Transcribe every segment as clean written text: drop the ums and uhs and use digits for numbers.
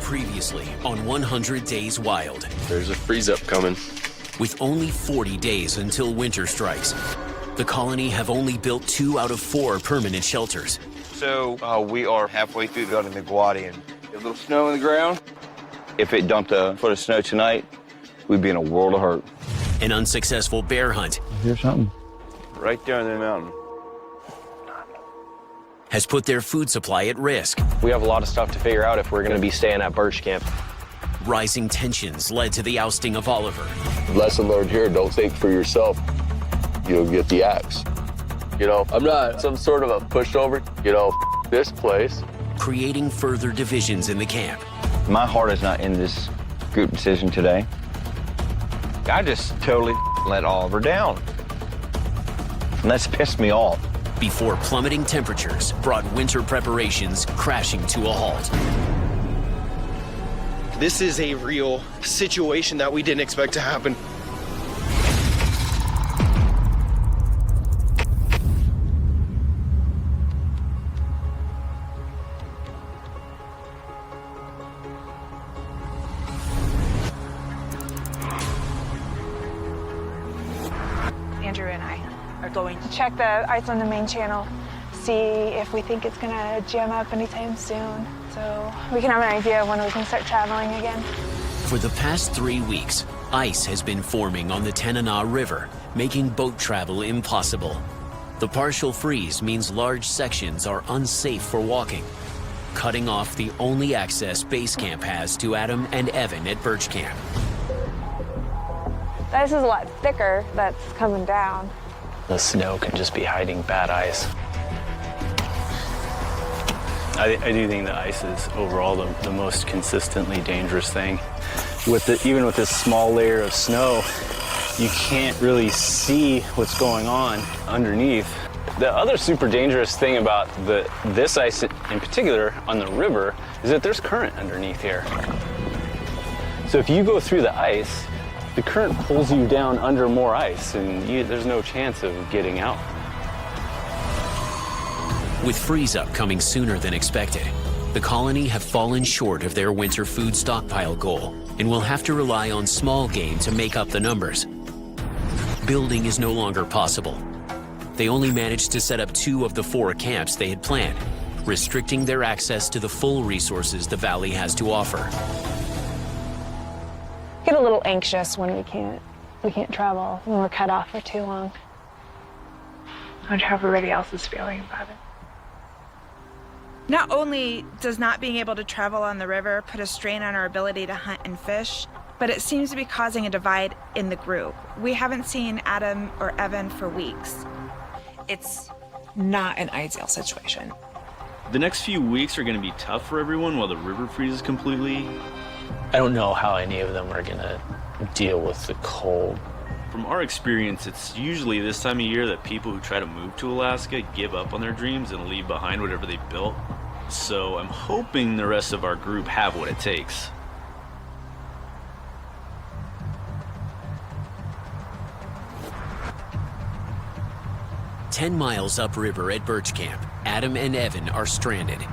Previously on 100 Days Wild. There's a freeze-up coming. With only 40 days until winter strikes, the colony have only built 2 out of 4 permanent shelters. So we are halfway through building the Guadi, and a little snow on the ground. If it dumped a foot of snow tonight, we'd be in a world of hurt. An unsuccessful bear hunt Here's something. Right there in the mountain. has put their food supply at risk. We have a lot of stuff to figure out if we're going to be staying at Birch Camp. Rising tensions led to the ousting of Oliver. Lesson learned here, don't think for yourself. You'll get the axe. You know, I'm not some sort of a pushover. You know, this place. Creating further divisions in the camp. My heart is not in this group decision today. I just totally let Oliver down. And that's pissed me off. Before plummeting temperatures brought winter preparations crashing to a halt. This is a real situation that we didn't expect to happen. Andrew and I are going to check the ice on the main channel, see if we think it's gonna jam up anytime soon, so we can have an idea of when we can start traveling again. For the past 3 weeks, ice has been forming on the Tanana River, making boat travel impossible. The partial freeze means large sections are unsafe for walking, cutting off the only access base camp has to Adam and Evan at Birch Camp. The ice is a lot thicker that's coming down. The snow can just be hiding bad ice. I do think the ice is overall the most consistently dangerous thing. Even with this small layer of snow, you can't really see what's going on underneath. The other super dangerous thing about this ice in particular on the river is that there's current underneath here. So if you go through the ice, the current pulls you down under more ice, and there's no chance of getting out. With freeze-up coming sooner than expected, the colony have fallen short of their winter food stockpile goal and will have to rely on small game to make up the numbers. Building is no longer possible. They only managed to set up 2 of the 4 camps they had planned, restricting their access to the full resources the valley has to offer. Get a little anxious when we can't travel, when we're cut off for too long. I wonder how everybody else is feeling about it. Not only does not being able to travel on the river put a strain on our ability to hunt and fish, but it seems to be causing a divide in the group. We haven't seen Adam or Evan for weeks. It's not an ideal situation. The next few weeks are going to be tough for everyone while the river freezes completely. I don't know how any of them are gonna deal with the cold. From our experience, it's usually this time of year that people who try to move to Alaska give up on their dreams and leave behind whatever they built. So I'm hoping the rest of our group have what it takes. "10 miles upriver at Birch Camp, Adam and Evan are stranded.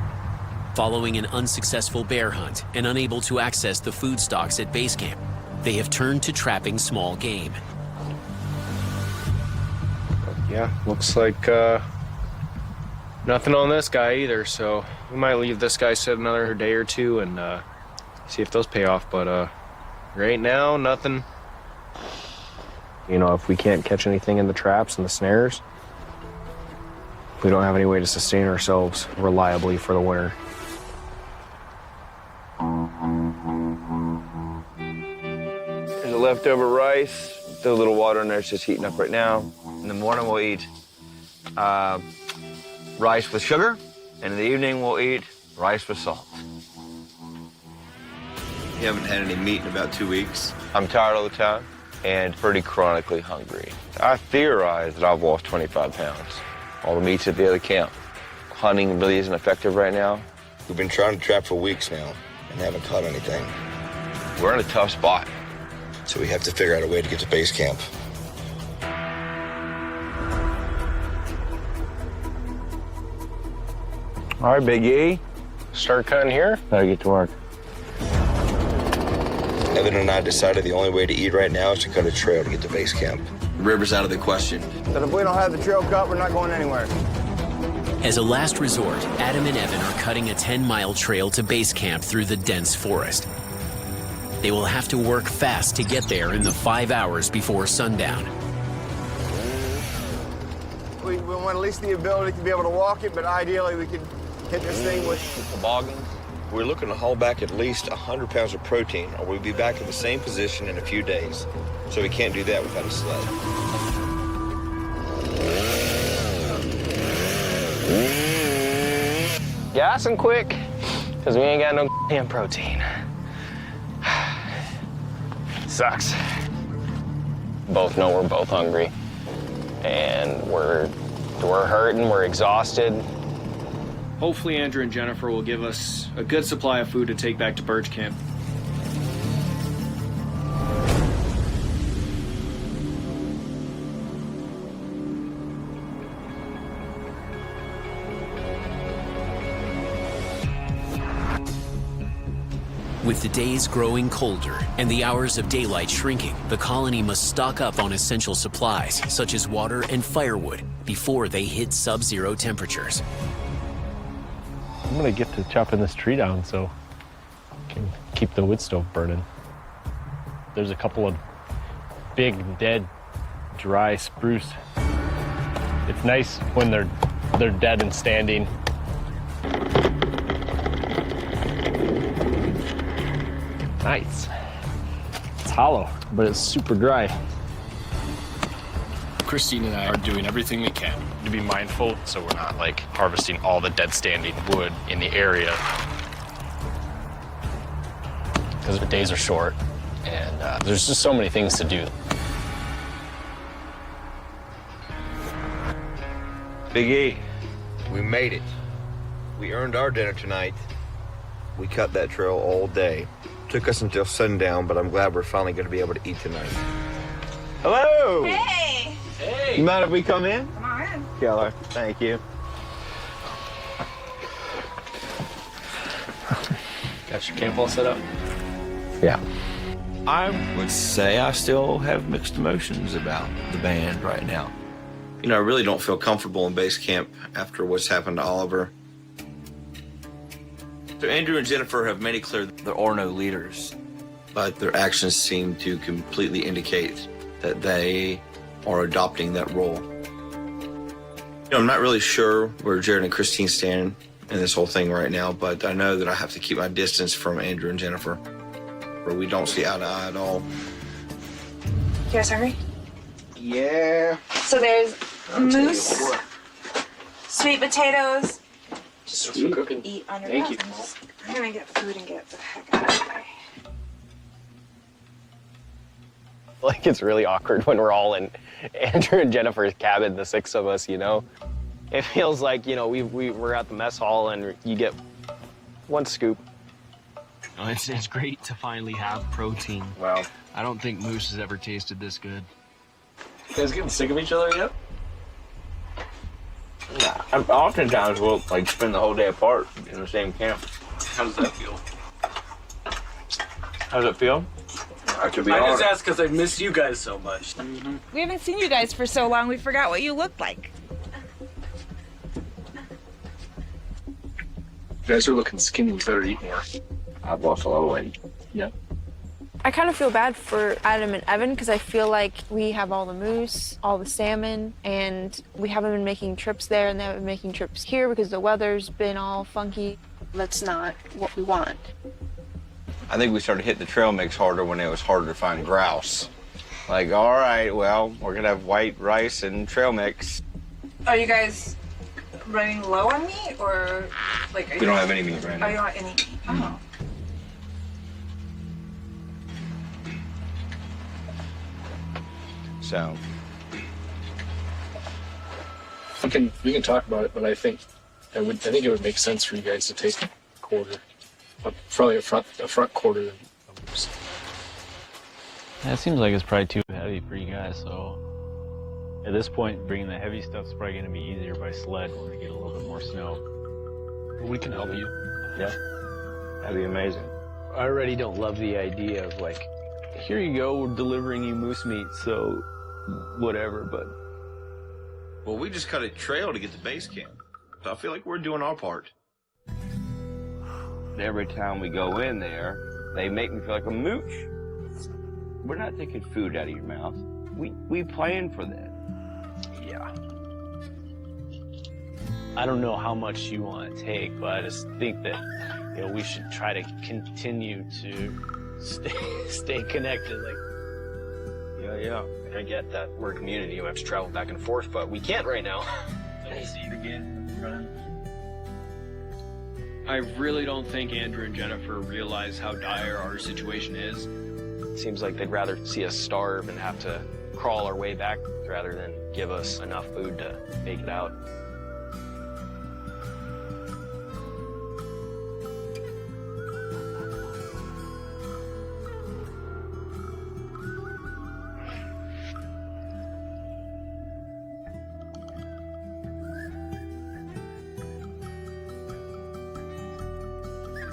Following an unsuccessful bear hunt and unable to access the food stocks at base camp, they have turned to trapping small game. Yeah, looks like nothing on this guy either, so we might leave this guy sit another day or two and see if those pay off, but right now, nothing. You know, if we can't catch anything in the traps and the snares, we don't have any way to sustain ourselves reliably for the winter. There's a leftover rice. Throw a little water in there. It's just heating up right now. In the morning, we'll eat rice with sugar, and in the evening, we'll eat rice with salt. You haven't had any meat in about 2 weeks. I'm tired all the time and pretty chronically hungry. I theorize that I've lost 25 pounds. All the meat's at the other camp. Hunting really isn't effective right now. We've been trying to trap for weeks now and haven't caught anything. We're in a tough spot. So we have to figure out a way to get to base camp. All right, Big E. Start cutting here. Gotta get to work. Evan and I decided the only way to eat right now is to cut a trail to get to base camp. The river's out of the question. But if we don't have the trail cut, we're not going anywhere. As a last resort, Adam and Evan are cutting a 10-mile trail to base camp through the dense forest. They will have to work fast to get there in the 5 hours before sundown. We want at least the ability to be able to walk it, but ideally we could hit this thing with Toboggan. We're looking to haul back at least 100 pounds of protein, or we'll be back in the same position in a few days. So we can't do that without a sled. Gas and quick, because we ain't got no damn protein. Sucks. Both know we're both hungry, and we're hurting, we're exhausted. Hopefully Andrew and Jennifer will give us a good supply of food to take back to Birch Camp. With the days growing colder and the hours of daylight shrinking, the colony must stock up on essential supplies, such as water and firewood, before they hit sub-zero temperatures. I'm gonna get to chopping this tree down so I can keep the wood stove burning. There's a couple of big, dead, dry spruce. It's nice when they're dead and standing. Nice. It's hollow, but it's super dry. Christine and I are doing everything we can to be mindful so we're not like harvesting all the dead standing wood in the area. Because the days are short and there's just so many things to do. Big E, we made it. We earned our dinner tonight. We cut that trail all day. Took us until sundown, but I'm glad we're finally going to be able to eat tonight. Hello! Hey! You mind if we come in? Come on in. Keller, thank you. Got your camp all set up? Yeah. I would say I still have mixed emotions about the band right now. You know, I really don't feel comfortable in base camp after what's happened to Oliver. So Andrew and Jennifer have made it clear There are no leaders. but their actions seem to completely indicate that they are adopting that role. You know, I'm not really sure where Jared and Christine stand in this whole thing right now, but I know that I have to keep my distance from Andrew and Jennifer, where we don't see eye to eye at all. You guys hungry? Yeah. So there's moose, sweet potatoes. Just for cooking. Eat on your Thank own. you. I'm gonna get food and get the heck out of the way. Like it's really awkward when we're all in Andrew and Jennifer's cabin, the six of us, you know? It feels like, you know, we're at the mess hall and you get one scoop. Oh, it's great to finally have protein. Wow. I don't think moose has ever tasted this good. You guys getting sick of each other yet? Oftentimes we'll like spend the whole day apart in the same camp. How does that feel? How does it feel? I just asked because I miss you guys so much. We haven't seen you guys for so long, we forgot what you looked like. You guys are looking skinny. You better eat more. I've lost a lot of weight. Yeah. I kind of feel bad for Adam and Evan because I feel like we have all the moose, all the salmon, and we haven't been making trips there and they haven't been making trips here because the weather's been all funky. That's not what we want. I think we started hitting the trail mix harder when it was harder to find grouse. Like, all right, well, we're gonna have white rice and trail mix. Are you guys running low on meat or like? We don't have any meat right now. Oh, you don't have any meat? Oh. So We can talk about it, but I think it would make sense for you guys to take a quarter, probably a front quarter. That seems like it's probably too heavy for you guys, so at this point, bringing the heavy stuff's probably going to be easier by sled when we get a little bit more snow. We can help you. Yeah, that'd be amazing. I already don't love the idea of like, here you go, we're delivering you moose meat, so whatever, but. Well, we just cut a trail to get to base camp. So I feel like we're doing our part. Every time we go in there, they make me feel like a mooch. We're not taking food out of your mouth. We plan for that. Yeah. I don't know how much you want to take, but I just think that, you know, we should try to continue to stay connected. Like, Yeah. I get that we're a community. We have to travel back and forth, but we can't right now. we'll see you again. I really don't think Andrew and Jennifer realize how dire our situation is. It seems like they'd rather see us starve and have to crawl our way back rather than give us enough food to make it out.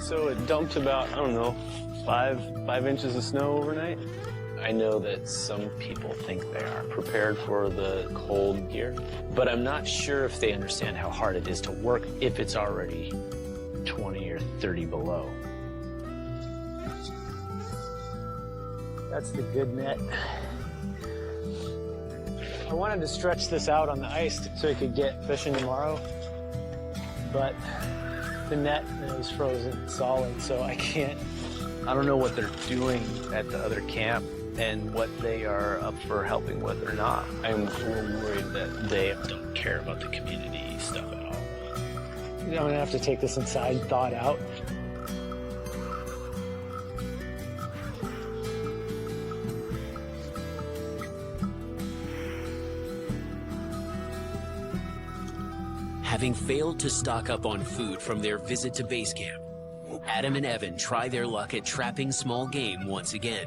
So it dumped about, I don't know, five inches of snow overnight. I know that some people think they are prepared for the cold here, but I'm not sure if they understand how hard it is to work if it's already 20 or 30 below. That's the good net. I wanted to stretch this out on the ice so I could get fishing tomorrow, but the net is frozen solid, so I can't. I don't know what they're doing at the other camp and what they are up for helping with or not. I'm a little worried that they don't care about the community stuff at all. I'm gonna have to take this inside, thaw it out. Having failed to stock up on food from their visit to base camp, Adam and Evan try their luck at trapping small game once again.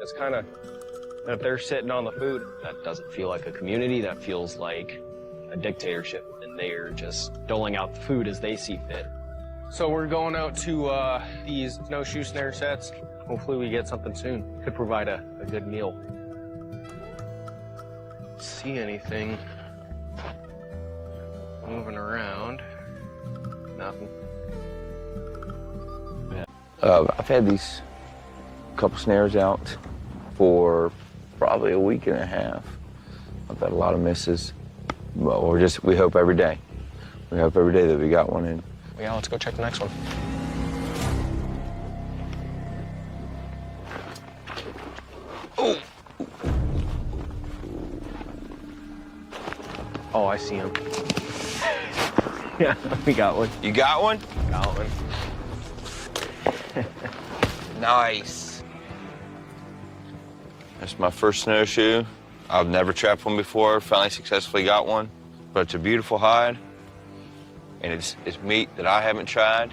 It's kind of, if they're sitting on the food, that doesn't feel like a community. That feels like a dictatorship, and they're just doling out the food as they see fit. So we're going out to these snowshoe snare sets. Hopefully we get something soon. Could provide a good meal. See anything moving around? Nothing. I've had these couple snares out for probably a week and a half. I've had a lot of misses, but we hope every day. We hope every day that we got one in. Yeah, let's go check the next one. Oh! Oh, I see him. Yeah, we got one. You got one? Got one. Nice. That's my first snowshoe. I've never trapped one before, finally successfully got one. But it's a beautiful hide, and it's meat that I haven't tried.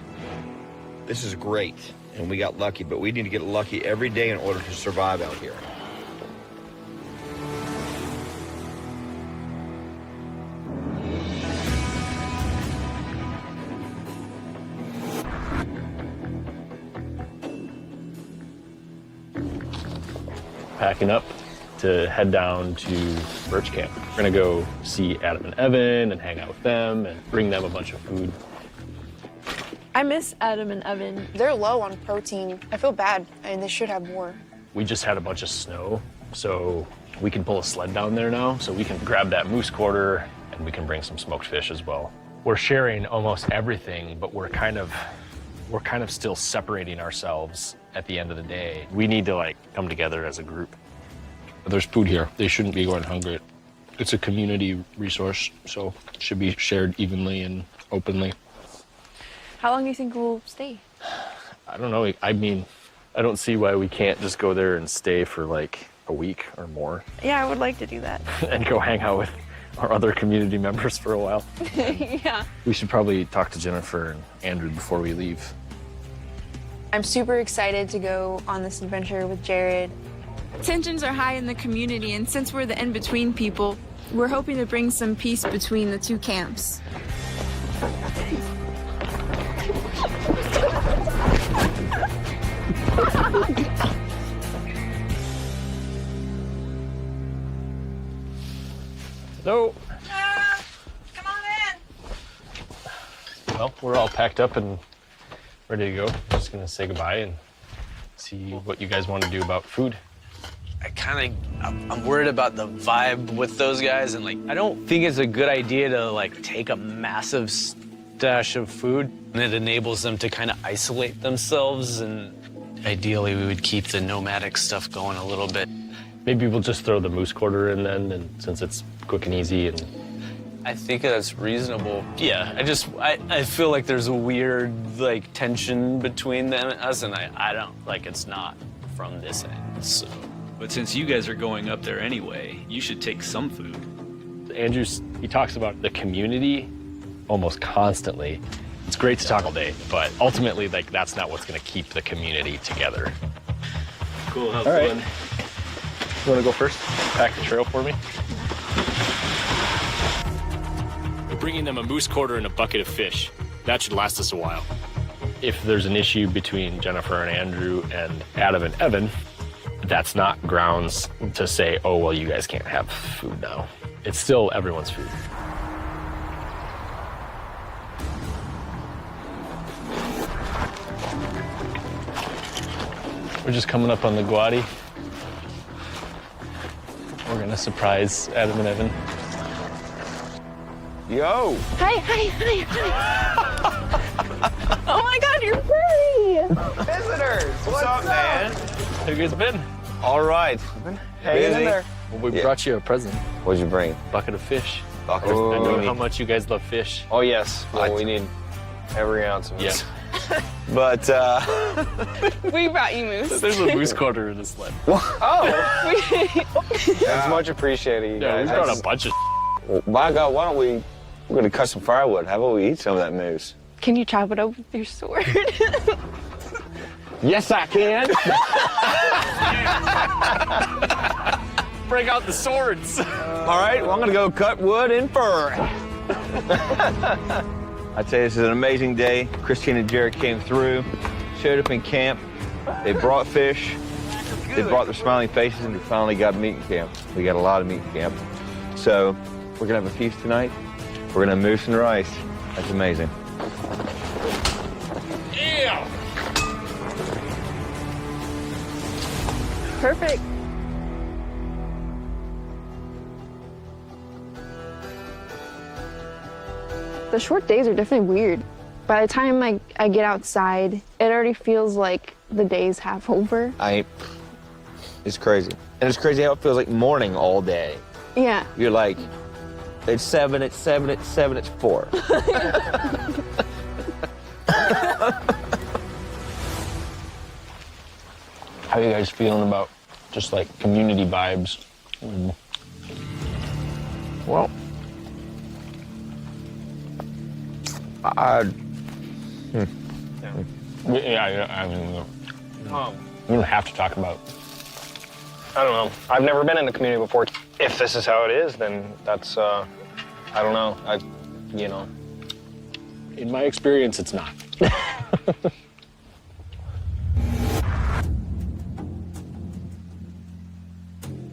This is great, and we got lucky, but we need to get lucky every day in order to survive out here. Packing up to head down to Birch Camp. We're gonna go see Adam and Evan and hang out with them and bring them a bunch of food. I miss Adam and Evan. They're low on protein. I feel bad, and they should have more. We just had a bunch of snow, so we can pull a sled down there now, so we can grab that moose quarter and we can bring some smoked fish as well. We're sharing almost everything, but we're kind of still separating ourselves at the end of the day. We need to like come together as a group. There's food here. They shouldn't be going hungry. It's a community resource, so it should be shared evenly and openly. How long do you think we'll stay? I don't know. I mean, I don't see why we can't just go there and stay for like a week or more Yeah, I would like to do that. and go hang out with our other community members for a while. Yeah. We should probably talk to Jennifer and Andrew before we leave. I'm super excited to go on this adventure with Jared. Tensions are high in the community, and since we're the in-between people, we're hoping to bring some peace between the two camps. No. Come on in. Well, we're all packed up and ready to go. Just gonna say goodbye and see what you guys want to do about food. I'm worried about the vibe with those guys, and like, I don't think it's a good idea to like take a massive stash of food, and it enables them to kind of isolate themselves, and ideally we would keep the nomadic stuff going a little bit. Maybe we'll just throw the moose quarter in then, and since it's quick and easy. And I think that's reasonable. Yeah, I feel like there's a weird like tension between them and us, and I don't like it's not from this end, so. But since you guys are going up there anyway, you should take some food. He talks about the community almost constantly. It's great to talk all day, but ultimately, like, that's not what's gonna keep the community together. Cool, have All right. fun. You wanna go first? Pack the trail for me? We're bringing them a moose quarter and a bucket of fish. That should last us a while. If there's an issue between Jennifer and Andrew and Adam and Evan, that's not grounds to say, oh, well, you guys can't have food now. It's still everyone's food. We're just coming up on the Guadi. We're gonna surprise Adam and Evan. Yo! Hi. Oh my God, you're pretty. Visitors! What's up, man? How you guys been? All right. Hanging Busy? in there. Well, we brought you a present. What'd you bring? Bucket of fish. Bucket I of know fish. how much you guys love fish. Oh, yes. Well, we need every ounce of it. Yeah. But, We brought you moose. There's a moose quarter in the sled. Oh! That's much appreciated, you Yeah, we guys. brought a bunch of well, by God, why don't we're gonna cut some firewood. How about we eat some of that moose? Can you chop it up with your sword? Yes, I can. Break out the swords. All right, well, I'm gonna go cut wood and fur. I tell you, this is an amazing day. Christine and Jared came through, showed up in camp. They brought fish. They brought their smiling faces, and we finally got meat in camp. We got a lot of meat in camp. So we're gonna have a feast tonight. We're gonna have moose and rice. That's amazing. Yeah. Perfect. The short days are definitely weird. By the time I get outside, it already feels like the day's half over. It's crazy. And it's crazy how it feels like morning all day. Yeah. You're like, it's 7, it's 7, it's 7, it's 4. How are you guys feeling about just like community vibes? Well, Yeah, I mean, we don't have to talk about. I don't know. I've never been in the community before. If this is how it is, then that's, I don't know. In my experience, it's not.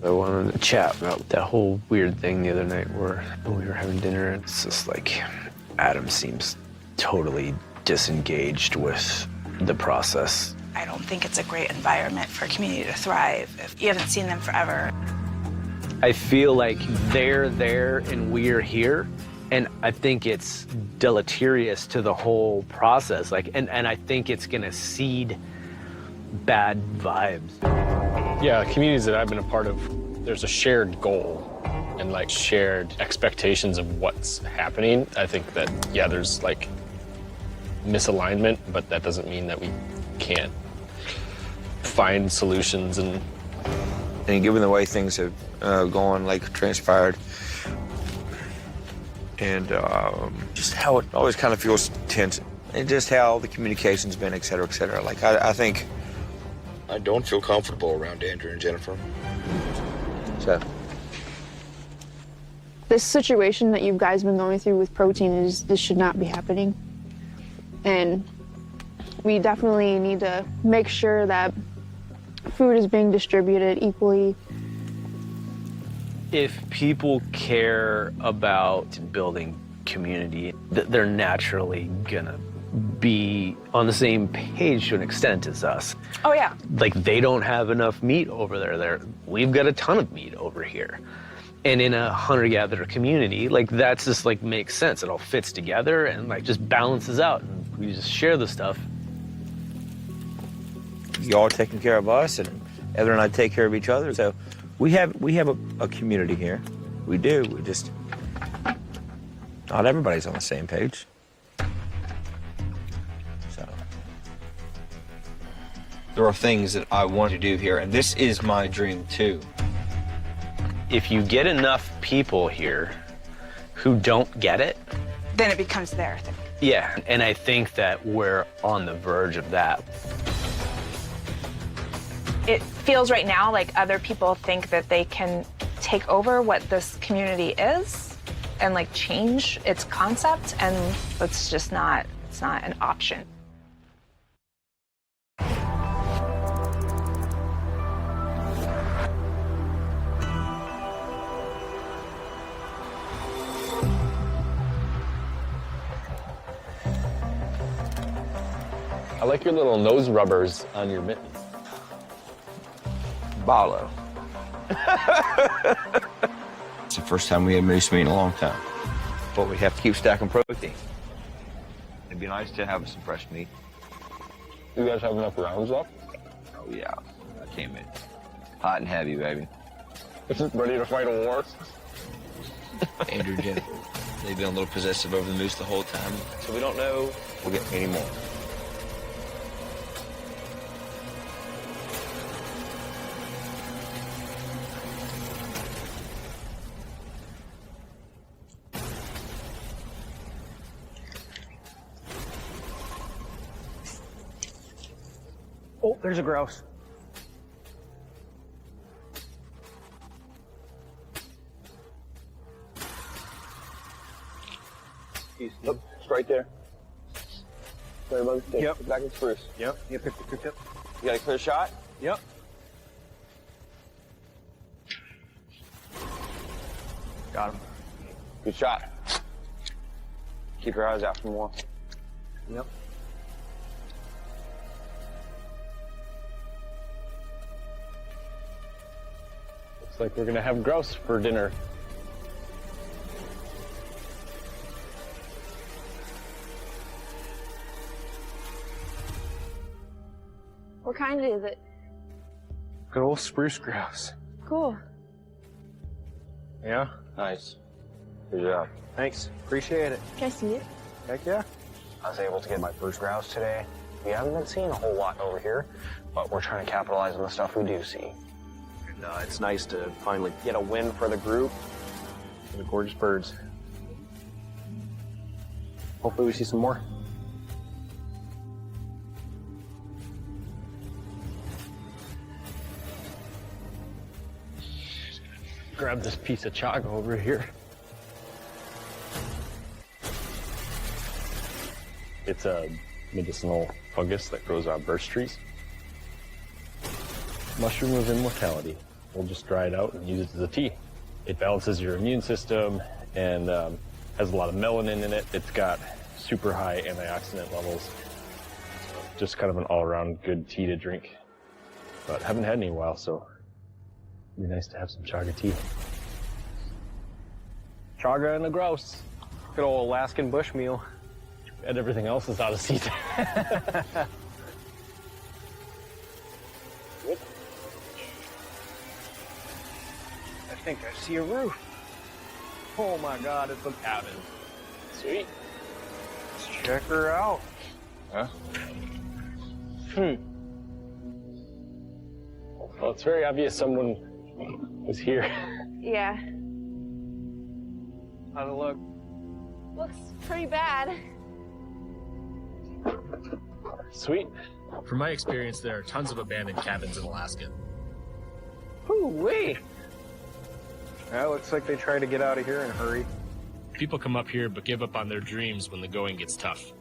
I wanted to chat about that whole weird thing the other night where we were having dinner, and it's just like Adam seems totally disengaged with the process. I don't think it's a great environment for a community to thrive if you haven't seen them forever. I feel like they're there and we're here, and I think it's deleterious to the whole process. Like, and I think it's gonna seed bad vibes. Yeah, communities that I've been a part of, there's a shared goal and like shared expectations of what's happening. I think that, yeah, there's like misalignment, but that doesn't mean that we can't find solutions. And given the way things have gone, like transpired, and just how it always kind of feels tense, and just how the communication's been, et cetera, et cetera. Like, I think I don't feel comfortable around Andrew and Jennifer. so. This situation that you guys been going through with protein this should not be happening. And we definitely need to make sure that food is being distributed equally. If people care about building community, they're naturally gonna be on the same page to an extent as us. Oh, yeah. Like, they don't have enough meat over there. We've got a ton of meat over here. And in a hunter-gatherer community, like, that's just, like, makes sense. It all fits together and, like, just balances out. And we just share the stuff. Y'all are taking care of us, and Heather and I take care of each other. So we have a community here. We do. We just, not everybody's on the same page. So there are things that I want to do here, and this is my dream too. If you get enough people here who don't get it, Then it becomes their thing. yeah, and I think that we're on the verge of that. It feels right now like other people think that they can take over what this community is and like change its concept, and it's just not, it's not an option. I like your little nose rubbers on your mittens. Barlow. It's the first time we had moose meat in a long time. But we have to keep stacking protein. It'd be nice to have some fresh meat. You guys have enough rounds left? Oh, yeah. I came in hot and heavy, baby. Ready to fight a war? Andrew and Jennifer, they've been a little possessive over the moose the whole time, so we don't know if we'll get any more. Oh, there's a grouse. Yep, it's right there. Sorry, bud. Yep. Back in spruce. Yep. You picked it up. You got a clear shot? Yep. Got him. Good shot. Keep your eyes out for more. Yep. Looks like we're gonna have grouse for dinner. What kind is it? Good old spruce grouse. Cool. Yeah? Nice. Good job. Thanks. Appreciate it. Can I see it? Heck yeah. I was able to get my first grouse today. We haven't been seeing a whole lot over here, but we're trying to capitalize on the stuff we do see. And it's nice to finally get a win for the group. For the gorgeous birds. Hopefully we see some more. Grab this piece of chaga over here. It's a medicinal fungus that grows on birch trees. Mushroom of immortality. We'll just dry it out and use it as a tea. It balances your immune system and has a lot of melanin in it. It's got super high antioxidant levels. Just kind of an all-around good tea to drink. But haven't had any in a while, so it'd be nice to have some chaga tea. Chaga and a grouse. Good old Alaskan bush meal. And everything else is out of season. I think I see a roof. Oh my God, it's a cabin. Sweet. Let's check her out. Huh? Well, it's very obvious someone was here. Yeah. How'd it look? Looks pretty bad. Sweet. From my experience, there are tons of abandoned cabins in Alaska. Ooh-wee. Well, looks like they try to get out of here in a hurry. People come up here but give up on their dreams when the going gets tough.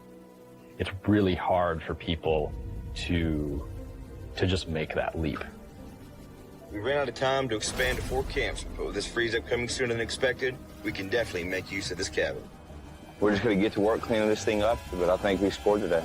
It's really hard for people to just make that leap. We ran out of time to expand to 4 camps, but with this freeze up coming sooner than expected, we can definitely make use of this cabin. We're just going to get to work cleaning this thing up, but I think we scored today.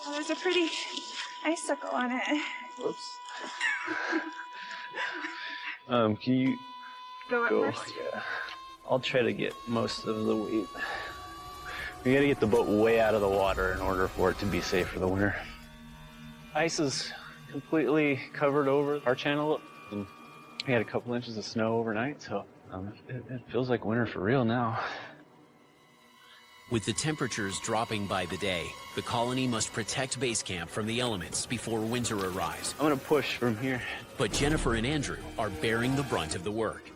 Oh, there's a pretty icicle on it. Whoops. Can you Go first? Yeah. I'll try to get most of the weight. We gotta get the boat way out of the water in order for it to be safe for the winter. Ice is completely covered over our channel, and we had a couple inches of snow overnight, so it feels like winter for real now. With the temperatures dropping by the day, the colony must protect base camp from the elements before winter arrives. I'm gonna push from here. But Jennifer and Andrew are bearing the brunt of the work.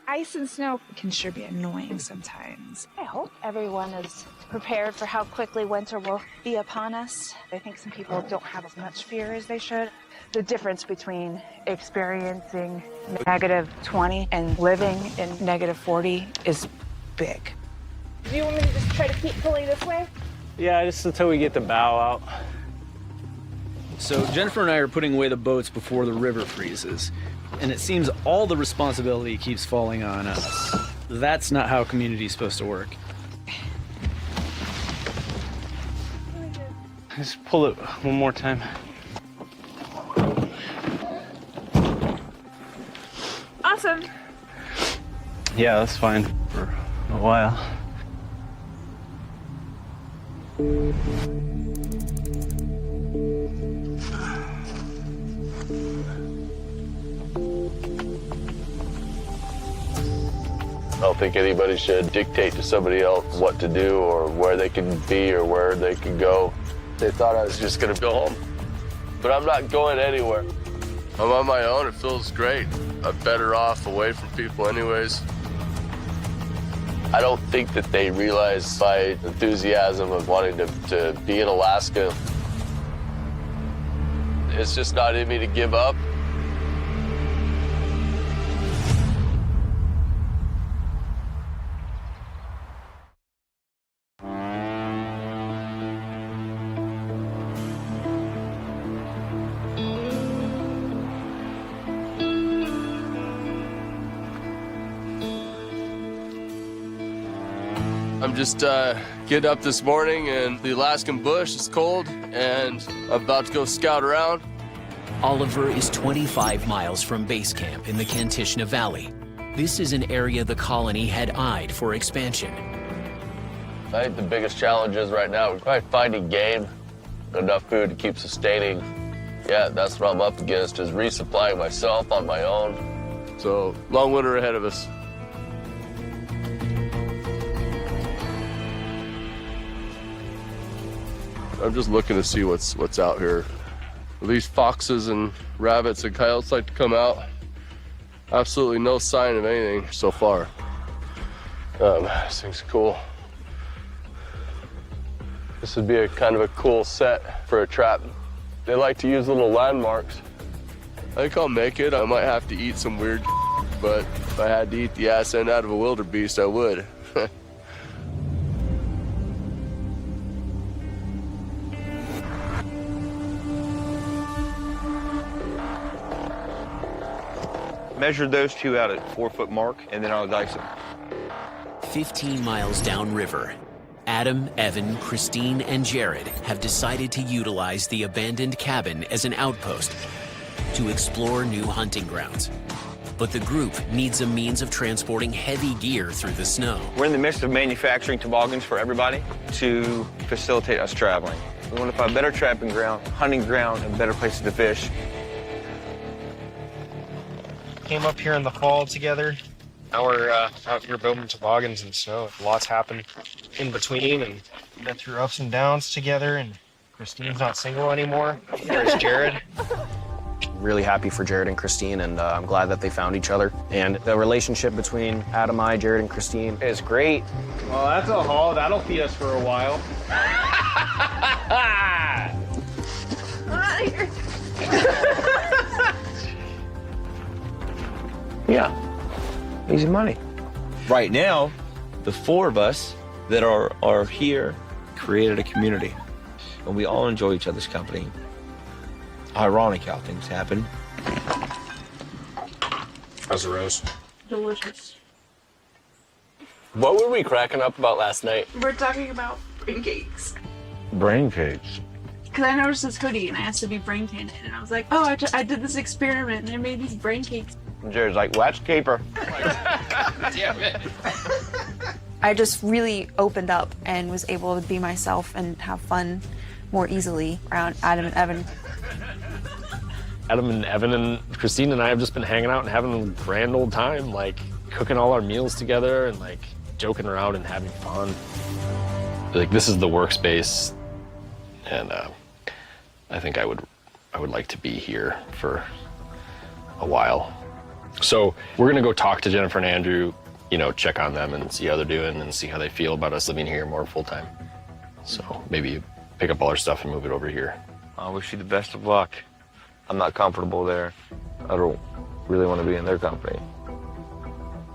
Ice and snow can sure be annoying sometimes. I hope everyone is prepared for how quickly winter will be upon us. I think some people don't have as much fear as they should. The difference between experiencing -20 and living in -40 is big. Do you want me to just try to keep pulling this way? Yeah, just until we get the bow out. So Jennifer and I are putting away the boats before the river freezes, and it seems all the responsibility keeps falling on us. That's not how community is supposed to work. Just pull it one more time. Awesome. Yeah, that's fine for a while. I don't think anybody should dictate to somebody else what to do or where they can be or where they can go. They thought I was just gonna go home, but I'm not going anywhere. I'm on my own, it feels great. I'm better off away from people anyways. I don't think that they realize my enthusiasm of wanting to be in Alaska. It's just not in me to give up. I'm just getting up this morning and the Alaskan bush is cold and I'm about to go scout around. Oliver is 25 miles from base camp in the Kantishna Valley. This is an area the colony had eyed for expansion. I think the biggest challenge is right now is probably finding game, enough food to keep sustaining. Yeah, that's what I'm up against, is resupplying myself on my own. So, long winter ahead of us. I'm just looking to see what's out here. At least foxes and rabbits and coyotes like to come out. Absolutely no sign of anything so far. This thing's cool. This would be a kind of a cool set for a trap. They like to use little landmarks. I think I'll make it. I might have to eat some weird, but if I had to eat the ass end out of a wildebeest, I would. Measured those two out at 4-foot mark, and then I'll dice them. 15 miles downriver, Adam, Evan, Christine, and Jared have decided to utilize the abandoned cabin as an outpost to explore new hunting grounds. But the group needs a means of transporting heavy gear through the snow. We're in the midst of manufacturing toboggans for everybody to facilitate us traveling. We want to find better trapping ground, hunting ground, and better places to fish. Came up here in the fall together. Now we're out here building toboggans and snow. Lots happened in between, and been through ups and downs together, and Christine's not single anymore. There's Jared. Really happy for Jared and Christine, and I'm glad that they found each other. And the relationship between Adam, Jared, and Christine is great. Well, that's a haul. That'll feed us for a while. Yeah, easy money. Right now, the four of us that are here created a community, and we all enjoy each other's company. Ironic how things happen. How's the roast? Delicious. What were we cracking up about last night? We're talking about brain cakes. Brain cakes. Because I noticed this hoodie and I asked to be brain tanning, and I was like, oh, I did this experiment and I made these brain cakes. Jared's like, let's keep her. Damn it. I just really opened up and was able to be myself and have fun more easily around Adam and Evan. Adam and Evan and Christine and I have just been hanging out and having a grand old time, like cooking all our meals together and like joking around and having fun. Like, this is the workspace, and I think I would like to be here for a while. So we're gonna go talk to Jennifer and Andrew, you know, check on them and see how they're doing and see how they feel about us living here more full time. So maybe pick up all our stuff and move it over here. I wish you the best of luck. I'm not comfortable there. I don't really want to be in their company.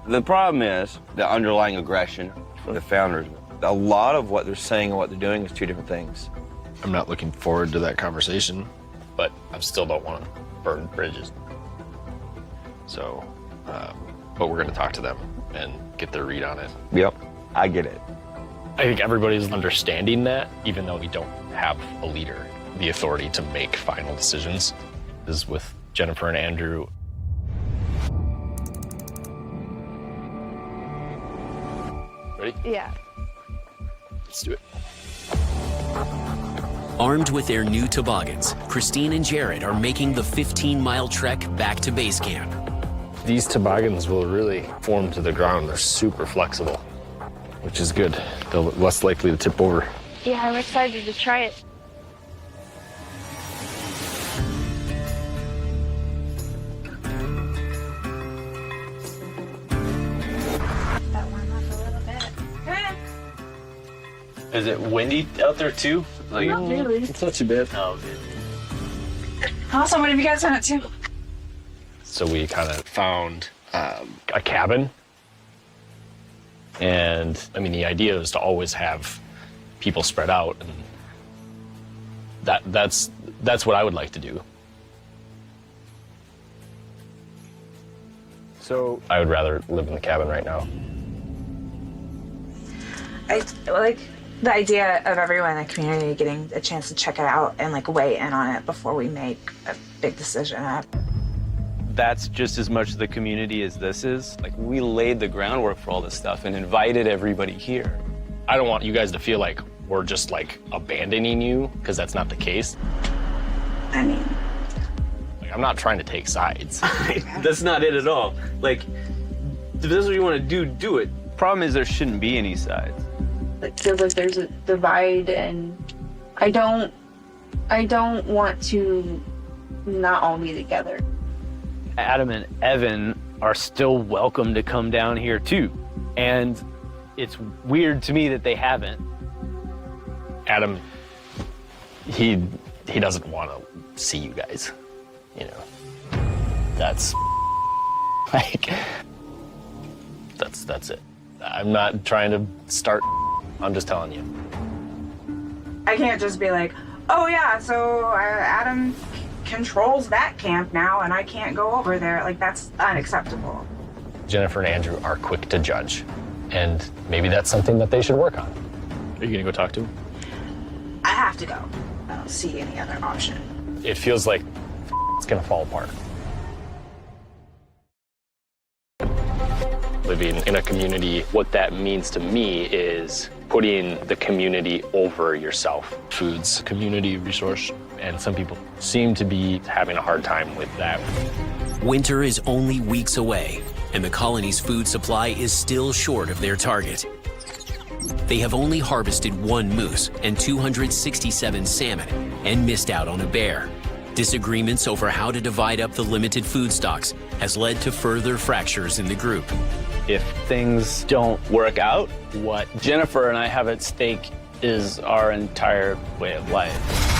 The problem is the underlying aggression from the founders. A lot of what they're saying and what they're doing is two different things. I'm not looking forward to that conversation, but I still don't want to burn bridges. So, but we're going to talk to them and get their read on it. Yep, I get it. I think everybody's understanding that, even though we don't have a leader. The authority to make final decisions is with Jennifer and Andrew. Ready? Yeah. Let's do it. Armed with their new toboggans, Christine and Jared are making the 15-mile trek back to base camp. These toboggans will really form to the ground. They're super flexible, which is good. They're less likely to tip over. Yeah, I'm excited to try it. Is it windy out there too? Like, Not really. It's not too bad. Oh, Awesome, what have you guys done it to? So we kind of found a cabin. And I mean, the idea is to always have people spread out, and that's what I would like to do. So I would rather live in the cabin right now. I like the idea of everyone in the community getting a chance to check it out and like weigh in on it before we make a big decision. that's just as much the community as this is. Like, we laid the groundwork for all this stuff and invited everybody here. I don't want you guys to feel like we're just like abandoning you, because that's not the case. I mean, like, I'm not trying to take sides. That's not it at all. Like, if this is what you want to do, do it. Problem is there shouldn't be any sides. It feels like there's a divide, and I don't want to not all be together. Adam and Evan are still welcome to come down here too. And it's weird to me that they haven't. Adam, he doesn't want to see you guys, you know. That's like, that's it. I'm not trying to start, I'm just telling you. I can't just be like, oh yeah, so Adam controls that camp now and I can't go over there. Like, that's unacceptable. Jennifer and Andrew are quick to judge, and maybe that's something that they should work on. Are you gonna go talk to him? I have to go. I don't see any other option. It feels like it's gonna fall apart. Living in a community, what that means to me is putting the community over yourself. Food's a community resource, and some people seem to be having a hard time with that. Winter is only weeks away, and the colony's food supply is still short of their target. They have only harvested 1 moose and 267 salmon and missed out on a bear. Disagreements over how to divide up the limited food stocks has led to further fractures in the group. If things don't work out, what Jennifer and I have at stake is our entire way of life.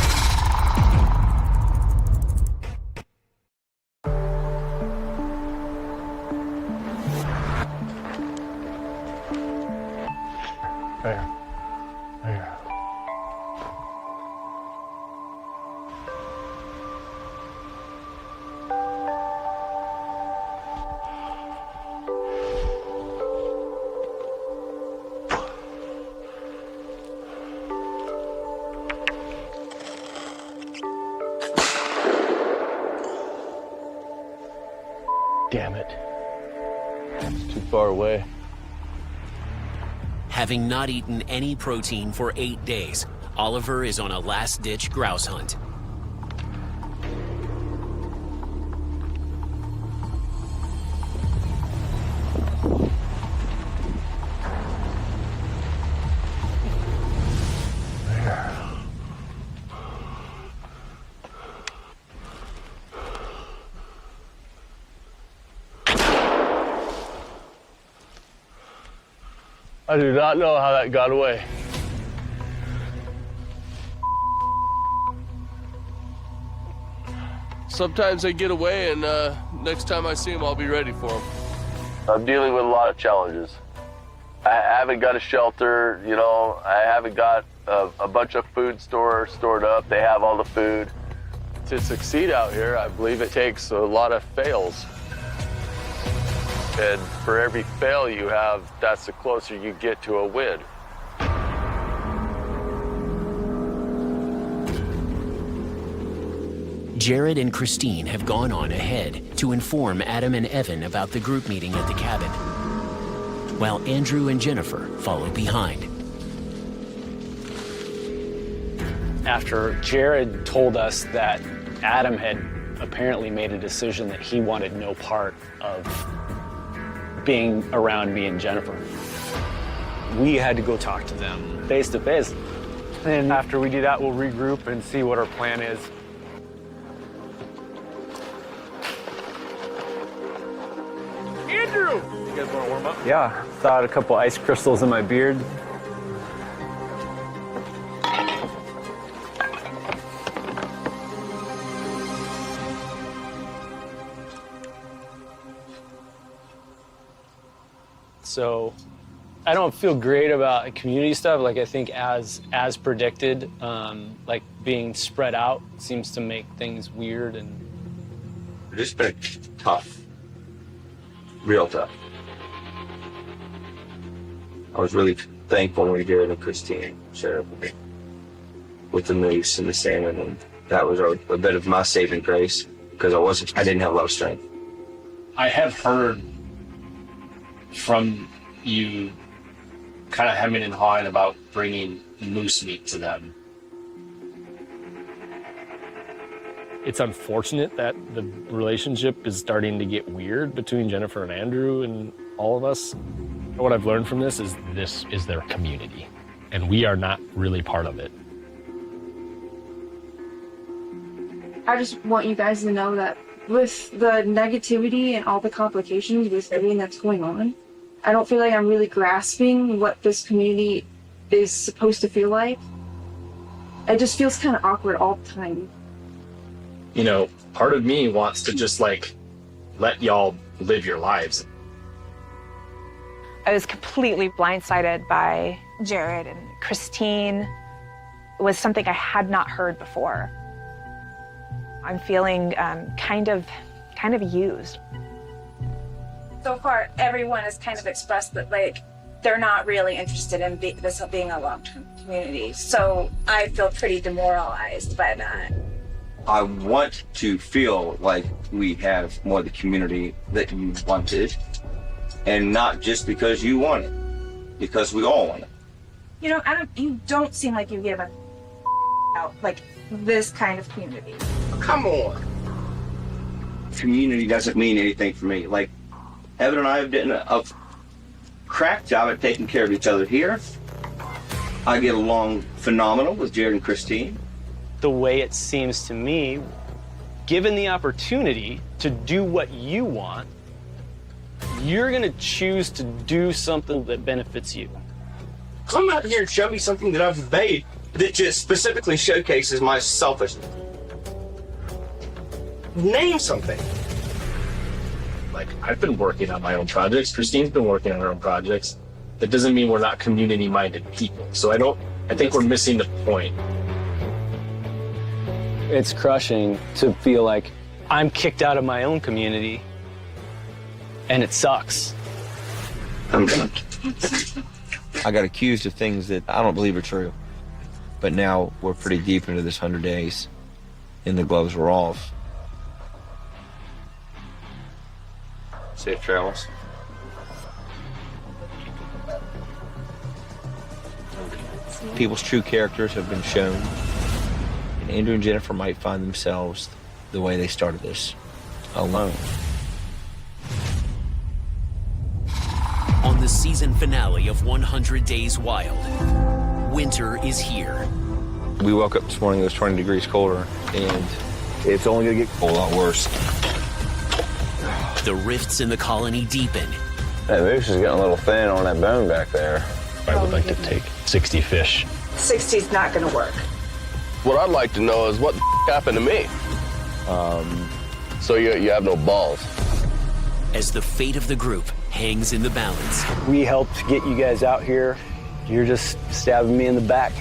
Damn it. It's too far away. Having not eaten any protein for 8 days, Oliver is on a last-ditch grouse hunt. I do not know how that got away. Sometimes they get away, and next time I see them, I'll be ready for them. I'm dealing with a lot of challenges. I haven't got a shelter, you know, I haven't got a bunch of food stored up. They have all the food. To succeed out here, I believe it takes a lot of fails. And for every fail you have, that's the closer you get to a win. Jared and Christine have gone on ahead to inform Adam and Evan about the group meeting at the cabin, while Andrew and Jennifer follow behind. After Jared told us that Adam had apparently made a decision that he wanted no part of being around me and Jennifer, we had to go talk to them face to face. And after we do that, we'll regroup and see what our plan is. Andrew! You guys want to warm up? Yeah, thawed a couple ice crystals in my beard. So I don't feel great about community stuff. Like, I think as predicted, like being spread out seems to make things weird. And It's just been tough, real tough. I was really thankful when Jared and Christine shared up with the moose and the salmon, and that was a bit of my saving grace, because I didn't have a lot of strength. I have heard from you kind of hemming and hawing about bringing moose meat to them. It's unfortunate that the relationship is starting to get weird between Jennifer and Andrew and all of us. What I've learned from this is their community, and we are not really part of it. I just want you guys to know that with the negativity and all the complications with everything that's going on, I don't feel like I'm really grasping what this community is supposed to feel like. It just feels kind of awkward all the time. You know, part of me wants to just like let y'all live your lives. I was completely blindsided by Jared and Christine. It was something I had not heard before. I'm feeling kind of used. So far, everyone has kind of expressed that, like, they're not really interested in this being a long-term community. So I feel pretty demoralized by that. I want to feel like we have more of the community that you wanted, and not just because you want it, because we all want it. You know, Adam, you don't seem like you give a out like this kind of community. Come on. Community doesn't mean anything for me. Like, Evan and I have done a crack job at taking care of each other here. I get along phenomenal with Jared and Christine. The way it seems to me, given the opportunity to do what you want, you're gonna choose to do something that benefits you. come out here and show me something that I've made that just specifically showcases my selfishness. Name something. Like, I've been working on my own projects. Christine's been working on her own projects. That doesn't mean we're not community-minded people. So I think we're missing the point. It's crushing to feel like I'm kicked out of my own community, and it sucks. I'm done. I got accused of things that I don't believe are true. But now we're pretty deep into this 100 days, and the gloves were off. Safe travels. People's true characters have been shown, and Andrew and Jennifer might find themselves the way they started this, alone. On the season finale of 100 Days Wild, winter is here. We woke up this morning, it was 20 degrees colder, and it's only gonna get a whole lot worse. The rifts in the colony deepen. That moose is getting a little thin on that bone back there. I would like to take 60 fish. 60's not going to work. What I'd like to know is what the happened to me. So you have no balls. As the fate of the group hangs in the balance. We helped get you guys out here. You're just stabbing me in the back.